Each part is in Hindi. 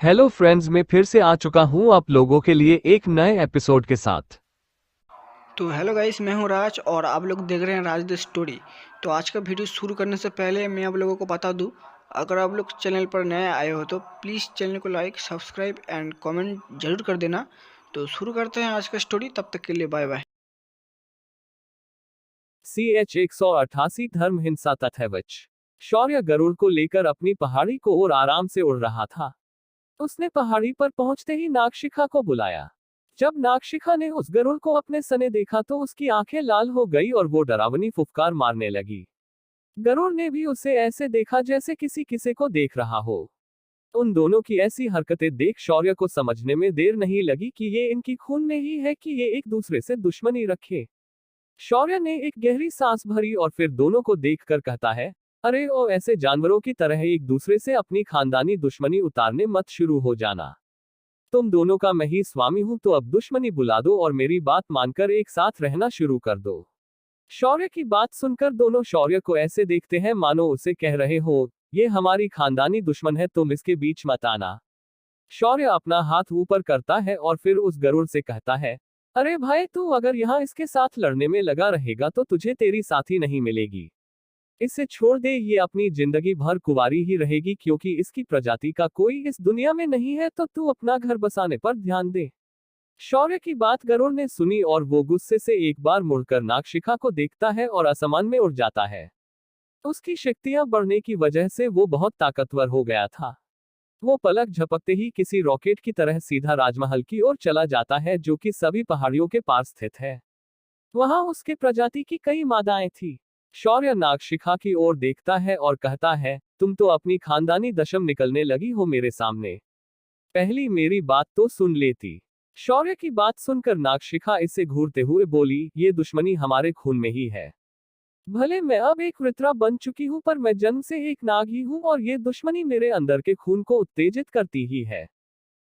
हेलो फ्रेंड्स, मैं फिर से आ चुका हूं आप लोगों के लिए एक नए एपिसोड के साथ। तो हेलो गाइस, मैं हूं राज और आप लोग देख रहे हैं राज द स्टोरी। तो आज का वीडियो शुरू करने से पहले मैं आप लोगों को बता दूं, अगर आप लोग चैनल पर नए आए हो तो प्लीज़ चैनल को लाइक, सब्सक्राइब एंड कमेंट जरूर कर देना। तो शुरू करते हैं आज का स्टोरी, तब तक के लिए बाय बाय। CH 188 धर्म हिंसा तथैवच। शौर्य गरुड़ को लेकर अपनी पहाड़ी को और आराम से उड़ रहा था। उसने पहाड़ी पर पहुंचते ही नागशिखा को बुलाया। जब नागशिखा ने उस गरुड़ को अपने सने देखा तो उसकी आंखें लाल हो गई और वो डरावनी फुफकार मारने लगी। गरुड़ ने भी उसे ऐसे देखा जैसे किसी किसी को देख रहा हो। उन दोनों की ऐसी हरकतें देख शौर्य को समझने में देर नहीं लगी कि ये इनकी खून में ही है कि ये एक दूसरे से दुश्मनी रखे। शौर्य ने एक गहरी सांस भरी और फिर दोनों को देखकर कहता है, अरे ओ ऐसे जानवरों की तरह एक दूसरे से अपनी खानदानी दुश्मनी उतारने मत शुरू हो जाना। तुम दोनों का मैं ही स्वामी हूं, तो अब दुश्मनी बुला दो और मेरी बात मानकर एक साथ रहना शुरू कर दो। शौर्य की बात सुनकर दोनों शौर्य को ऐसे देखते हैं मानो उसे कह रहे हो, ये हमारी खानदानी दुश्मन है, तुम इसके बीच मत आना। शौर्य अपना हाथ ऊपर करता है और फिर उस गरुड़ से कहता है, अरे भाई, तू अगर यहाँ इसके साथ लड़ने में लगा रहेगा तो तुझे तेरी साथी नहीं मिलेगी। इसे छोड़ दे, ये अपनी जिंदगी भर कुंवारी ही रहेगी क्योंकि इसकी प्रजाति का कोई इस दुनिया में नहीं है, तो तू अपना घर बसाने पर ध्यान दे। शौर्य की बात गरुड़ ने सुनी और वो गुस्से से एक बार मुड़कर नागशिखा को देखता है और आसमान में उड़ जाता है। उसकी शक्तियां बढ़ने की वजह से वो बहुत ताकतवर हो गया था। वो पलक झपकते ही किसी रॉकेट की तरह सीधा राजमहल की ओर चला जाता है, जो कि सभी पहाड़ियों के पार स्थित है। वहां उसके प्रजाति की कई मादाएं थी। शौर्य नागशिखा की ओर देखता है और कहता है, तुम तो अपनी खानदानी दशम निकलने लगी हो मेरे सामने। पहली मेरी बात तो सुन लेती। शौर्य की बात सुनकर नागशिखा इसे घूरते हुए बोली, ये दुश्मनी हमारे खून में ही है। भले मैं अब एक वृत्रा बन चुकी हूँ, पर मैं जन्म से एक नाग ही हूँ और ये दुश्मनी मेरे अंदर के खून को उत्तेजित करती ही है।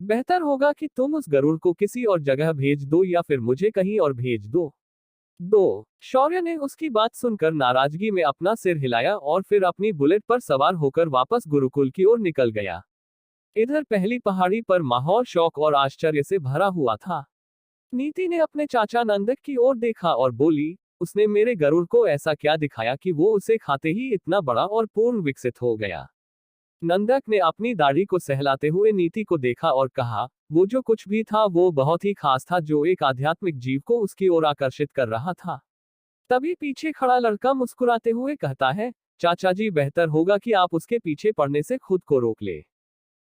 बेहतर होगा कि तुम उस गरुड़ को किसी और जगह भेज दो या फिर मुझे कहीं और भेज दो। शौर्य ने उसकी बात सुनकर नाराजगी में अपना सिर हिलाया और फिर अपनी बुलेट पर सवार होकर वापस गुरुकुल की ओर निकल गया। इधर पहली पहाड़ी पर माहौल शौक और आश्चर्य से भरा हुआ था। नीति ने अपने चाचा नंदक की ओर देखा और बोली, उसने मेरे गरुड़ को ऐसा क्या दिखाया कि वो उसे खाते ही इतना बड़ा और पूर्ण विकसित हो गया। नंदक ने अपनी दाढ़ी को सहलाते हुए नीति को देखा और कहा, वो जो कुछ भी था वो बहुत ही खास था, जो एक आध्यात्मिक जीव को उसकी ओर आकर्षित कर रहा था। तभी पीछे खड़ा लड़का मुस्कुराते हुए कहता है, चाचा जी, बेहतर होगा कि आप उसके पीछे पड़ने से खुद को रोक ले।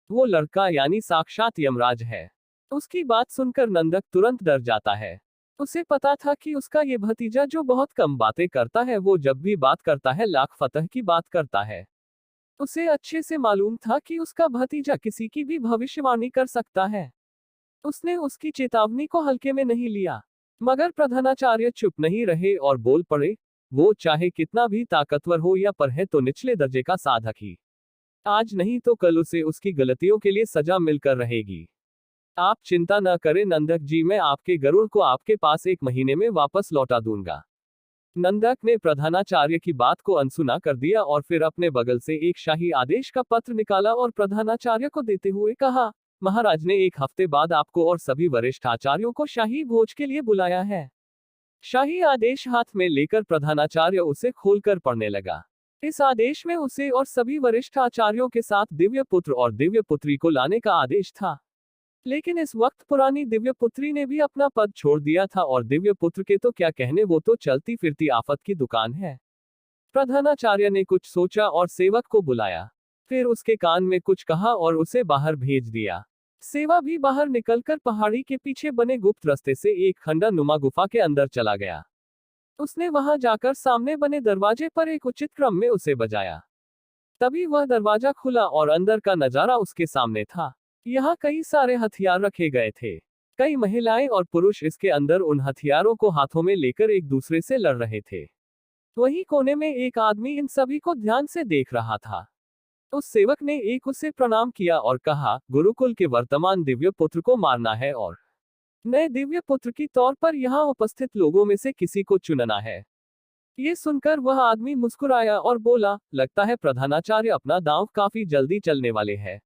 वो लड़का यानी साक्षात यमराज है। उसकी बात सुनकर नंदक तुरंत डर जाता है। उसे पता था कि उसका ये भतीजा जो बहुत कम बातें करता है, वो जब भी बात करता है लाख फतह की बात करता है। उसे अच्छे से मालूम था कि उसका भतीजा किसी की भी भविष्यवाणी कर सकता है। उसने उसकी चेतावनी को हल्के में नहीं लिया। मगर प्रधानाचार्य चुप नहीं रहे और बोल पड़े, वो चाहे कितना भी ताकतवर हो या पर है तो निचले दर्जे का साधक ही। आज नहीं तो कल उसे उसकी गलतियों के लिए सजा मिलकर रहेगी। आप चिंता न करें नंदक जी, मैं आपके गरुड़ को आपके पास 1 महीने में वापस लौटा दूंगा। नंदक ने प्रधानाचार्य की बात को अनसुना कर दिया और फिर अपने बगल से एक शाही आदेश का पत्र निकाला और प्रधानाचार्य को देते हुए कहा, महाराज ने 1 हफ्ते बाद आपको और सभी वरिष्ठ आचार्यों को शाही भोज के लिए बुलाया है। शाही आदेश हाथ में लेकर प्रधानाचार्य उसे खोलकर पढ़ने लगा। इस आदेश में उसे और सभी वरिष्ठ आचार्यों के साथ दिव्य पुत्र और दिव्य पुत्री को लाने का आदेश था। लेकिन इस वक्त पुरानी दिव्य पुत्री ने भी अपना पद छोड़ दिया था और दिव्य पुत्र के तो क्या कहने, वो तो चलती फिरती आफत की दुकान है। प्रधानाचार्य ने कुछ सोचा और सेवक को बुलाया। फिर उसके कान में कुछ कहा और उसे बाहर भेज दिया। सेवा भी बाहर निकलकर पहाड़ी के पीछे बने गुप्त रास्ते से एक खंडा नुमा गुफा के अंदर चला गया। उसने वहां जाकर सामने बने दरवाजे पर एक उचित क्रम में उसे बजाया। तभी वह दरवाजा खुला और अंदर का नजारा उसके सामने था। यहाँ कई सारे हथियार रखे गए थे। कई महिलाएं और पुरुष इसके अंदर उन हथियारों को हाथों में लेकर एक दूसरे से लड़ रहे थे। वहीं कोने में एक आदमी इन सभी को ध्यान से देख रहा था। उस सेवक ने एक उसे प्रणाम किया और कहा, गुरुकुल के वर्तमान दिव्य पुत्र को मारना है और नए दिव्य पुत्र की तौर पर यहाँ उपस्थित लोगों में से किसी को चुनना है। ये सुनकर वह आदमी मुस्कुराया और बोला, लगता है प्रधानाचार्य अपना दांव काफी जल्दी चलने वाले हैं।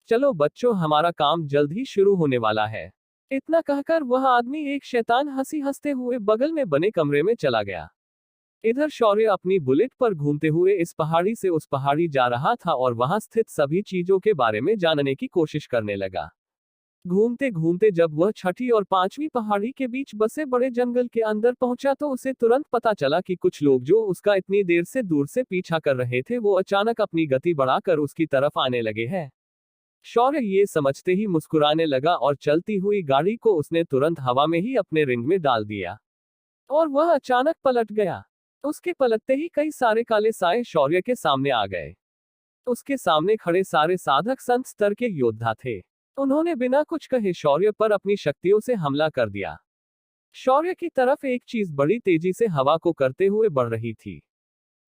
चलो बच्चों, हमारा काम जल्द ही शुरू होने वाला है। इतना कहकर वह आदमी एक शैतान हंसी हंसते हुए बगल में बने कमरे में चला गया। इधर शौर्य अपनी बुलेट पर घूमते हुए इस पहाड़ी से उस पहाड़ी जा रहा था और वहां स्थित सभी चीजों के बारे में जानने की कोशिश करने लगा। घूमते घूमते जब वह छठी और पांचवी पहाड़ी के बीच बसे बड़े जंगल के अंदर पहुंचा तो उसे तुरंत पता चला कि कुछ लोग जो उसका इतनी देर से दूर से पीछा कर रहे थे वो अचानक अपनी गति बढ़ाकर उसकी तरफ आने लगे हैं। शौर्य ये समझते ही मुस्कुराने लगा और चलती हुई गाड़ी को उसने तुरंत हवा में ही अपने रिंग में डाल दिया और वह अचानक पलट गया। उसके पलटते ही कई सारे काले साए शौर्य के सामने आ गए। उसके सामने खड़े सारे साधक संत स्तर के योद्धा थे। उन्होंने बिना कुछ कहे शौर्य पर अपनी शक्तियों से हमला कर दिया। शौर्य की तरफ एक चीज बड़ी तेजी से हवा को करते हुए बढ़ रही थी।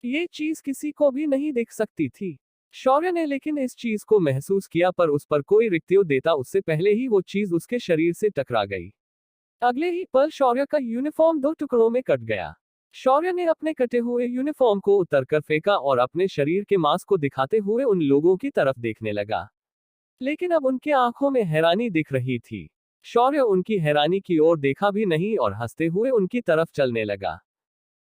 ये चीज किसी को भी नहीं दिख सकती थी। शौर्य ने लेकिन इस चीज को महसूस किया, पर उस पर कोई रिक्तियों देता उससे पहले ही वो चीज उसके शरीर से टकरा गई। अगले ही पल शौर्य का यूनिफॉर्म 2 टुकड़ों में कट गया। शौर्य ने अपने कटे हुए यूनिफॉर्म को उतारकर फेंका और अपने शरीर के मांस को दिखाते हुए उन लोगों की तरफ देखने लगा। लेकिन अब उनके आंखों में हैरानी दिख रही थी। शौर्य उनकी हैरानी की ओर देखा भी नहीं और हंसते हुए उनकी तरफ चलने लगा।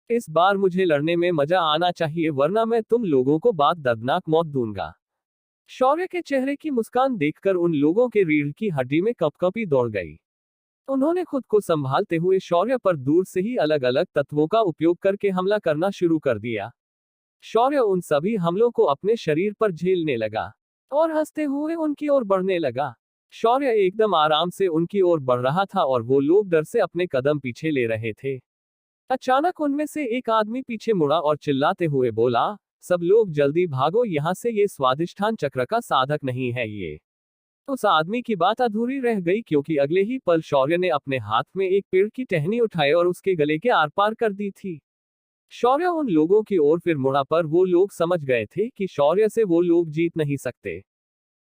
इस बार मुझे लड़ने में मजा आना चाहिए, वरना मैं तुम लोगों को बाद दर्दनाक मौत दूंगा। शौर्य के चेहरे की मुस्कान देखकर उन लोगों के रीढ़ की हड्डी में कंपकंपी दौड़ गई। उन्होंने खुद को संभालते हुए शौर्य पर दूर से ही अलग अलग तत्वों का उपयोग करके हमला करना शुरू कर दिया। शौर्य उन सभी हमलों को अपने शरीर पर झेलने लगा और हंसते हुए उनकी ओर बढ़ने लगा। शौर्य एकदम आराम से उनकी ओर बढ़ रहा था और वो लोग डर से अपने कदम पीछे ले रहे थे। अचानक उनमें से एक आदमी पीछे मुड़ा और चिल्लाते हुए बोला, सब लोग जल्दी भागो यहाँ से, ये स्वादिष्ठान चक्र का साधक नहीं है ये। उस आदमी की बात अधूरी रह गई क्योंकि अगले ही पल शौर्य ने अपने हाथ में एक पेड़ की टहनी उठाई और उसके गले के आर पार कर दी थी। शौर्य उन लोगों की ओर फिर मुड़ा, पर वो लोग समझ गए थे कि शौर्य से वो लोग जीत नहीं सकते।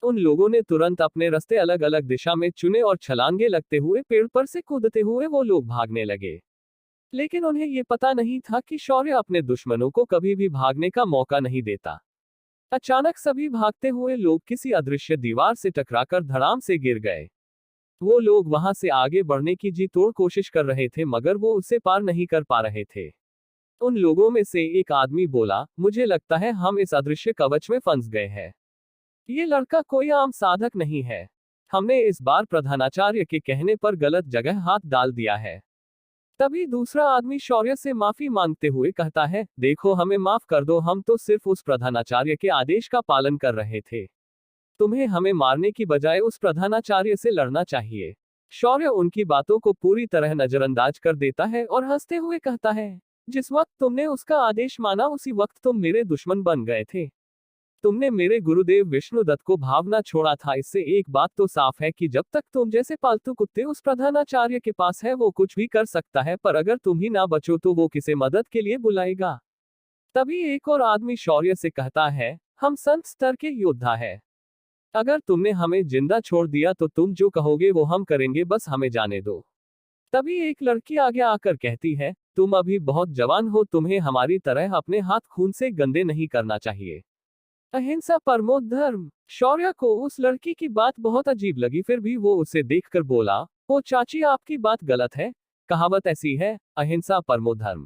उन लोगों ने तुरंत अपने रास्ते अलग अलग दिशा में चुने और छलांगे लगते हुए पेड़ पर से कूदते हुए वो लोग भागने लगे। लेकिन उन्हें ये पता नहीं था कि शौर्य अपने दुश्मनों को कभी भी भागने का मौका नहीं देता। अचानक सभी भागते हुए लोग किसी अदृश्य दीवार से टकराकर धड़ाम से गिर गए। वो लोग वहां से आगे बढ़ने की जी तोड़ कोशिश कर रहे थे, मगर वो उसे पार नहीं कर पा रहे थे। उन लोगों में से एक आदमी बोला, मुझे लगता है हम इस अदृश्य कवच में फंस गए हैं। ये लड़का कोई आम साधक नहीं है। हमने इस बार प्रधानाचार्य के कहने पर गलत जगह हाथ डाल दिया है। तभी दूसरा आदमी शौर्य से माफी मांगते हुए कहता है, देखो हमें माफ कर दो, हम तो सिर्फ उस प्रधानाचार्य के आदेश का पालन कर रहे थे। तुम्हें हमें मारने की बजाय उस प्रधानाचार्य से लड़ना चाहिए। शौर्य उनकी बातों को पूरी तरह नजरअंदाज कर देता है और हंसते हुए कहता है, जिस वक्त तुमने उसका आदेश माना उसी वक्त तुम मेरे दुश्मन बन गए थे। तुमने मेरे गुरुदेव विष्णुदत्त को भावना छोड़ा था। इससे एक बात तो साफ है कि जब तक तुम जैसे पालतू कुत्ते उस प्रधानाचार्य के पास है वो कुछ भी कर सकता है, पर अगर तुम ही ना बचो तो वो किसे मदद के लिए बुलाएगा। तभी एक और आदमी शौर्य से कहता है, हम संत स्तर के योद्धा है। अगर तुमने हमें जिंदा छोड़ दिया तो तुम जो कहोगे वो हम करेंगे, बस हमें जाने दो। तभी एक लड़की आगे आकर कहती है, तुम अभी बहुत जवान हो, तुम्हें हमारी तरह अपने हाथ खून से गंदे नहीं करना चाहिए। अहिंसा परमो धर्म। शौर्य को उस लड़की की बात बहुत अजीब लगी, फिर भी वो उसे देखकर बोला, ओ चाची आपकी बात गलत है। कहावत ऐसी है, अहिंसा परमो धर्म,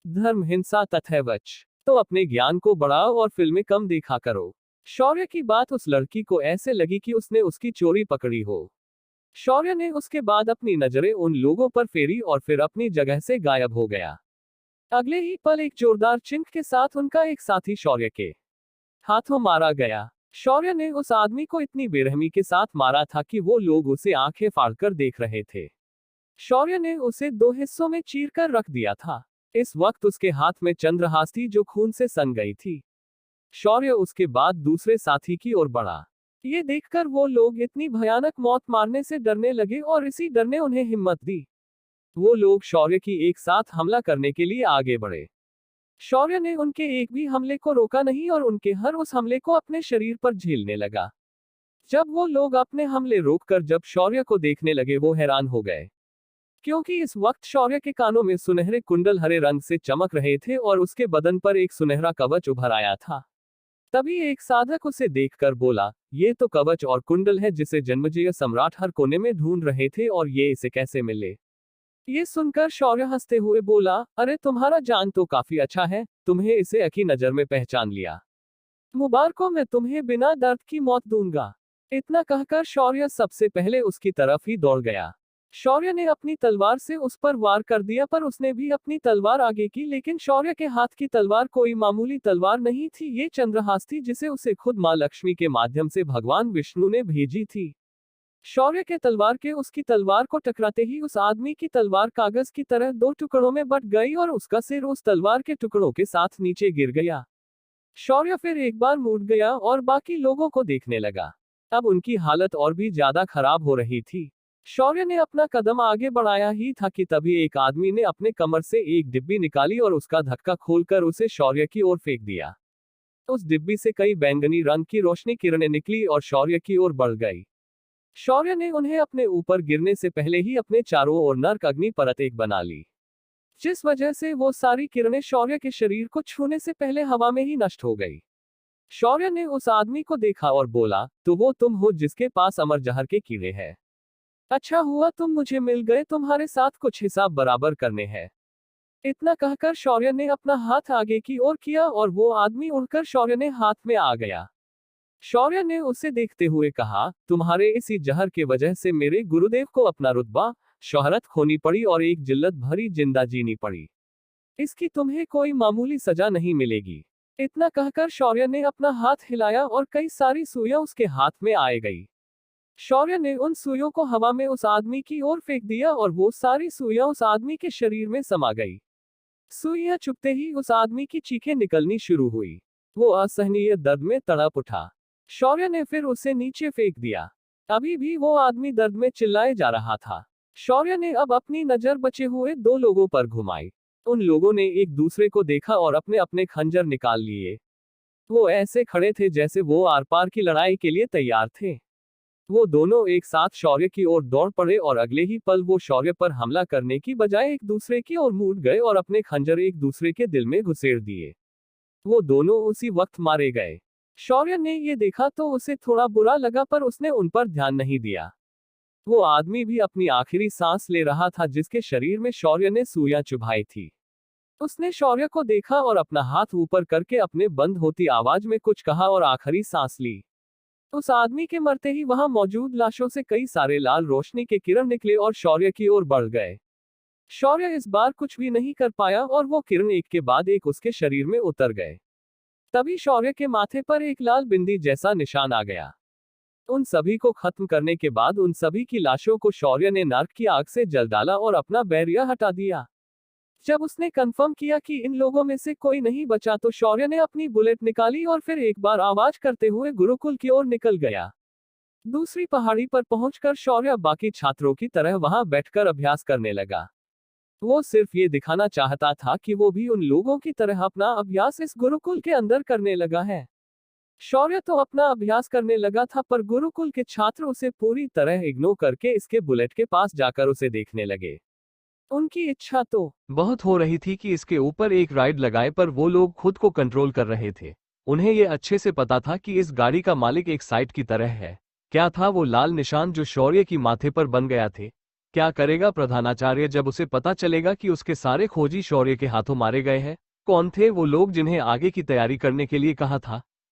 धर्म हिंसा तथैवच। तो अपने ज्ञान को बढ़ाओ और फिल्में कम देखा करो। शौर्य की बात उस लड़की को ऐसे लगी कि उसने उसकी चोरी पकड़ी हो। शौर्य ने उसके बाद अपनी नजरें उन लोगों पर फेरी और फिर अपनी जगह से गायब हो गया। अगले ही पल एक जोरदार चिंख के साथ उनका एक साथी शौर्य के हाथों मारा गया। शौर्य ने उस आदमी को इतनी बेरहमी के साथ मारा था कि वो लोग उसे आंखें फाड़कर देख रहे थे। शौर्य ने उसे 2 हिस्सों में चीरकर रख दिया था। इस वक्त उसके हाथ में चंद्रहास थी जो खून से सन गई थी। शौर्य उसके बाद दूसरे साथी की ओर बढ़ा। ये देखकर वो लोग इतनी भयानक मौत मारने से डरने लगे और इसी डर ने उन्हें हिम्मत दी। वो लोग शौर्य की एक साथ हमला करने के लिए आगे बढ़े। शौर्य ने उनके एक भी हमले को रोका नहीं और उनके हर उस हमले को अपने शरीर पर झेलने लगा। जब वो लोग अपने हमले रोककर जब शौर्य को देखने लगे वो हैरान हो गए, क्योंकि इस वक्त शौर्य के कानों में सुनहरे कुंडल हरे रंग से चमक रहे थे और उसके बदन पर एक सुनहरा कवच उभर आया था। तभी एक साधक उसे देखकर बोला, ये तो कवच और कुंडल है जिसे जन्मजय सम्राट हर कोने में ढूंढ रहे थे, और ये इसे कैसे मिले। ये सुनकर शौर्य हंसते हुए बोला, अरे तुम्हारा जान तो काफी अच्छा है, तुम्हें इसे अकी नजर में पहचान लिया। मुबारकों, मैं तुम्हें बिना दर्द की मौत दूंगा। इतना कहकर शौर्य सबसे पहले उसकी तरफ ही दौड़ गया। शौर्य ने अपनी तलवार से उस पर वार कर दिया, पर उसने भी अपनी तलवार आगे की, लेकिन शौर्य के हाथ की तलवार कोई मामूली तलवार नहीं थी, ये चंद्रहास थी जिसे उसे खुद मां लक्ष्मी के माध्यम से भगवान विष्णु ने भेजी थी। शौर्य के तलवार के उसकी तलवार को टकराते ही उस आदमी की तलवार कागज की तरह दो टुकड़ों में बट गई और उसका सिर उस तलवार के टुकड़ों के साथ नीचे गिर गया। शौर्य फिर एक बार मुड़ गया और बाकी लोगों को देखने लगा। अब उनकी हालत और भी ज्यादा खराब हो रही थी। शौर्य ने अपना कदम आगे बढ़ाया ही था कि तभी एक आदमी ने अपने कमर से एक डिब्बी निकाली और उसका धक्का खोलकर उसे शौर्य की ओर फेंक दिया। उस डिब्बी से कई बैंगनी रंग की रोशनी किरणें निकली और शौर्य की ओर बढ़ गई। शौर्य ने उन्हें अपने ऊपर गिरने से पहले ही अपने चारों ओर नर्क अग्नि परत एक बना ली, जिस वजह से वो सारी किरणें शौर्य के शरीर को छूने से पहले हवा में ही नष्ट हो गई। शौर्य ने उस आदमी को देखा और बोला, तो वो तुम हो जिसके पास अमर जहर के कीड़े हैं। अच्छा हुआ तुम मुझे मिल गए, तुम्हारे साथ कुछ हिसाब बराबर करने हैं। इतना कहकर शौर्य ने अपना हाथ आगे की ओर किया और वो आदमी उड़कर शौर्य ने हाथ में आ गया। शौर्य ने उसे देखते हुए कहा, तुम्हारे इसी जहर के वजह से मेरे गुरुदेव को अपना रुतबा, शोहरत खोनी पड़ी और एक जिल्लत भरी जिंदा जीनी पड़ी। इसकी तुम्हें कोई मामूली सजा नहीं मिलेगी। इतना कहकर शौर्य ने अपना हाथ हिलाया और कई सारी सुइयां उसके हाथ में आए गई। शौर्य ने उन सुइयों को हवा में उस आदमी की ओर फेंक दिया और वो सारी सुइयां उस आदमी के शरीर में समा गई। सुइयां चुभते ही उस आदमी की चीखें निकलनी शुरू हुई। वो असहनीय दर्द में तड़प उठा। शौर्य ने फिर उसे नीचे फेंक दिया। अभी भी वो आदमी दर्द में चिल्लाए जा रहा था। शौर्य ने अब अपनी नजर बचे हुए दो लोगों पर घुमाई। उन लोगों ने एक दूसरे को देखा और अपने अपने खंजर निकाल लिए। वो ऐसे खड़े थे जैसे वो आर पार की लड़ाई के लिए तैयार थे। वो दोनों एक साथ शौर्य की ओर दौड़ पड़े और अगले ही पल वो शौर्य पर हमला करने की बजाय एक दूसरे की ओर मुड़ गए और अपने खंजर एक दूसरे के दिल में घुसेड़ दिए। वो दोनों उसी वक्त मारे गए। शौर्य ने ये देखा तो उसे थोड़ा बुरा लगा, पर उसने उन पर ध्यान नहीं दिया। वो आदमी भी अपनी आखिरी सांस ले रहा था जिसके शरीर में शौर्य ने सुइयां चुभाई थी। उसने शौर्य को देखा और अपना हाथ ऊपर करके अपने बंद होती आवाज में कुछ कहा और आखिरी सांस ली। उस आदमी के मरते ही वहां मौजूद लाशों से कई सारे लाल रोशनी के किरण निकले और शौर्य की ओर बढ़ गए। शौर्य इस बार कुछ भी नहीं कर पाया और वो किरण एक के बाद एक उसके शरीर में उतर गए। तभी शौर्य के माथे पर एक लाल बिंदी जैसा निशान आ गया। उन सभी को खत्म करने के बाद उन सभी की लाशों को शौर्य ने नर्क की आग से जल डाला और अपना बैरियर हटा दिया। जब उसने कंफर्म किया कि इन लोगों में से कोई नहीं बचा तो शौर्य ने अपनी बुलेट निकाली और फिर एक बार आवाज करते हुए गुरुकुल की ओर निकल गया। दूसरी पहाड़ी पर पहुंचकर शौर्य बाकी छात्रों की तरह वहां बैठकर अभ्यास करने लगा। वो सिर्फ ये दिखाना चाहता था कि वो भी उन लोगों की तरह अपना अभ्यास इस गुरुकुल के अंदर करने लगा है। शौर्य तो अपना अभ्यास करने लगा था, पर गुरुकुल के छात्र उसे पूरी तरह इग्नोर करके इसके बुलेट के पास जाकर उसे देखने लगे। उनकी इच्छा तो बहुत हो रही थी कि इसके ऊपर एक राइड लगाए, पर वो लोग खुद को कंट्रोल कर रहे थे। उन्हें ये अच्छे से पता था कि इस गाड़ी का मालिक एक साइट की तरह है। क्या था वो लाल निशान जो शौर्य की माथे पर बन गया थे? क्या करेगा प्रधानाचार्य जब उसे पता चलेगा कि उसके सारे खोजी शौर्य के हाथों मारे गए हैं? कौन थे वो लोग जिन्हें आगे की तैयारी करने के लिए कहा था?